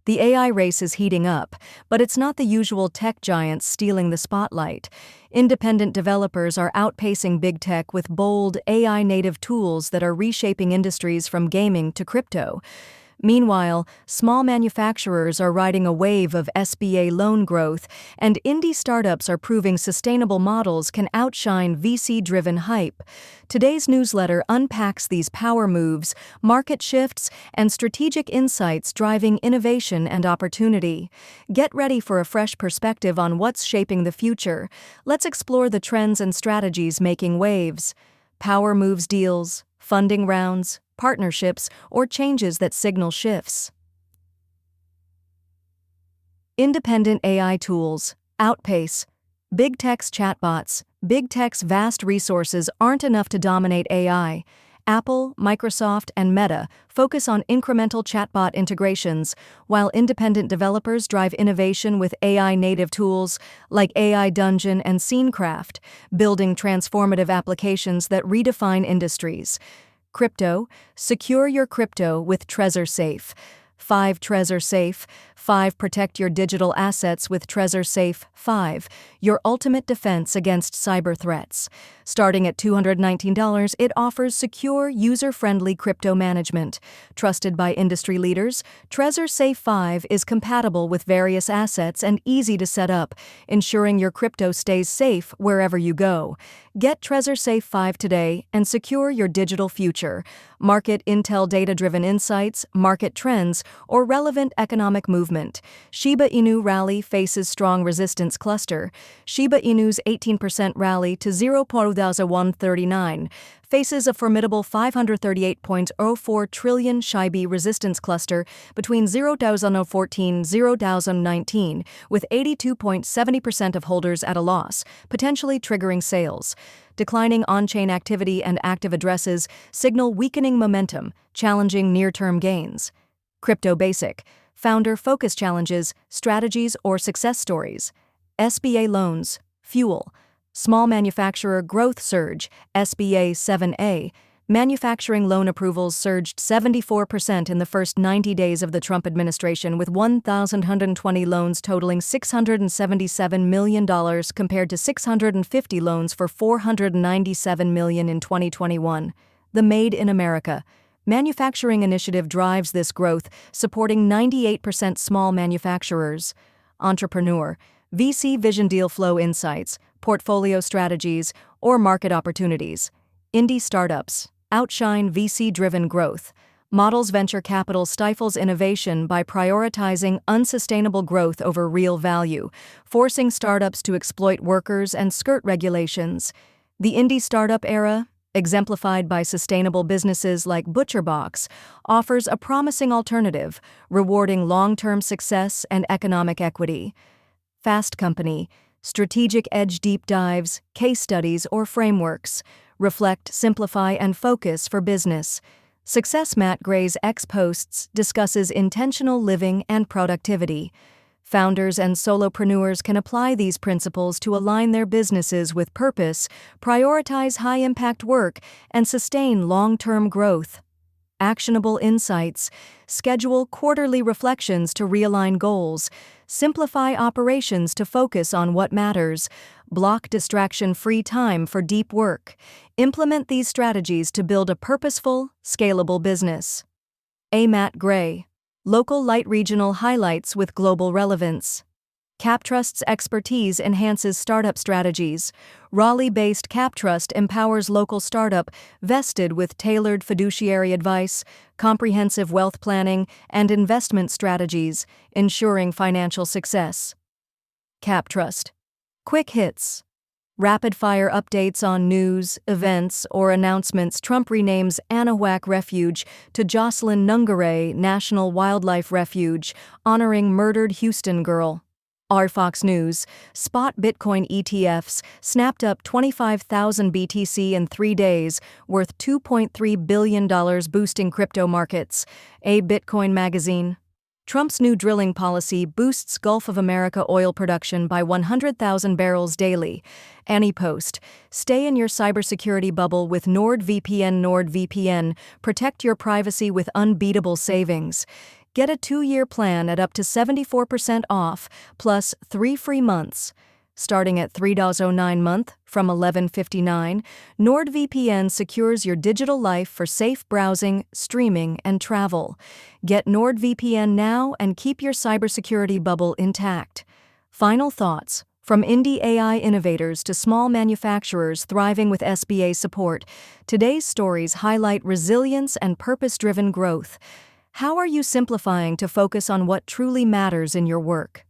The AI race is heating up, but it's not the usual tech giants stealing the spotlight. Independent developers are outpacing big tech with bold, AI-native tools that are reshaping industries from gaming to crypto. Meanwhile, small manufacturers are riding a wave of SBA loan growth, and indie startups are proving sustainable models can outshine VC-driven hype. Today's newsletter unpacks these power moves, market shifts, and strategic insights driving innovation and opportunity. Get ready for a fresh perspective on what's shaping the future. Let's explore the trends and strategies making waves. Power moves deals, funding rounds, partnerships, or changes that signal shifts. Independent AI tools, outpace. Big tech's chatbots. Big tech's vast resources aren't enough to dominate AI. Apple, Microsoft, and Meta focus on incremental chatbot integrations, while independent developers drive innovation with AI-native tools like AI Dungeon and SceneCraft, building transformative applications that redefine industries. Crypto. Secure your crypto with Trezor Safe. 5 Trezor Safe. 5 Protect your digital assets with Trezor Safe 5, your ultimate defense against cyber threats. Starting at $219, it offers secure, user-friendly crypto management. Trusted by industry leaders, Trezor Safe 5 is compatible with various assets and easy to set up, ensuring your crypto stays safe wherever you go. Get Trezor Safe 5 today and secure your digital future. Market intel, data-driven insights, market trends, or relevant economic movement. Shiba Inu rally faces strong resistance cluster. Shiba Inu's 18% rally to 0.0139 faces a formidable 538.04 trillion Shiba resistance cluster between 0.014-0.019, with 82.70% of holders at a loss, potentially triggering sales. Declining on-chain activity and active addresses signal weakening momentum, challenging near-term gains. Crypto Basic. Founder focus challenges, strategies, or success stories. SBA loans, fuel. Small manufacturer growth surge, SBA 7A. Manufacturing loan approvals surged 74% in the first 90 days of the Trump administration, with 1,120 loans totaling $677 million compared to 650 loans for $497 million in 2021. The Made in America Manufacturing Initiative drives this growth, supporting 98% small manufacturers. Entrepreneur, VC Vision Deal Flow Insights, Portfolio Strategies, or Market Opportunities. Indie startups outshine VC-driven growth. Models venture capital stifles innovation by prioritizing unsustainable growth over real value, forcing startups to exploit workers and skirt regulations. The indie startup era, exemplified by sustainable businesses like ButcherBox, offers a promising alternative, rewarding long-term success and economic equity. Fast Company, strategic edge deep dives, case studies, or frameworks. Reflect, simplify, and focus for business. Success Matt Gray's X Posts discusses intentional living and productivity. Founders and solopreneurs can apply these principles to align their businesses with purpose, prioritize high-impact work, and sustain long-term growth. Actionable insights. Schedule quarterly reflections to realign goals. Simplify operations to focus on what matters. Block distraction-free time for deep work. Implement these strategies to build a purposeful, scalable business. A. Matt Gray. Local light regional highlights with global relevance. CapTrust's expertise enhances startup strategies. Raleigh-based CapTrust empowers local startup vested with tailored fiduciary advice, comprehensive wealth planning, and investment strategies, ensuring financial success. CapTrust. Quick hits. Rapid-fire updates on news, events, or announcements. Trump renames Anahuac Refuge to Jocelyn Nungaray National Wildlife Refuge, honoring murdered Houston girl. Our Fox News. Spot Bitcoin ETFs snapped up 25,000 BTC in 3 days, worth $2.3 billion, boosting crypto markets. A Bitcoin Magazine. Trump's new drilling policy boosts Gulf of America oil production by 100,000 barrels daily. Annie Post. Stay in your cybersecurity bubble with NordVPN. NordVPN. Protect your privacy with unbeatable savings. Get a 2-year plan at up to 74% off, plus 3 free months. Starting at $3.09 month from $11.59, NordVPN secures your digital life for safe browsing, streaming, and travel. Get NordVPN now and keep your cybersecurity bubble intact. Final thoughts. From indie AI innovators to small manufacturers thriving with SBA support, today's stories highlight resilience and purpose-driven growth. How are you simplifying to focus on what truly matters in your work?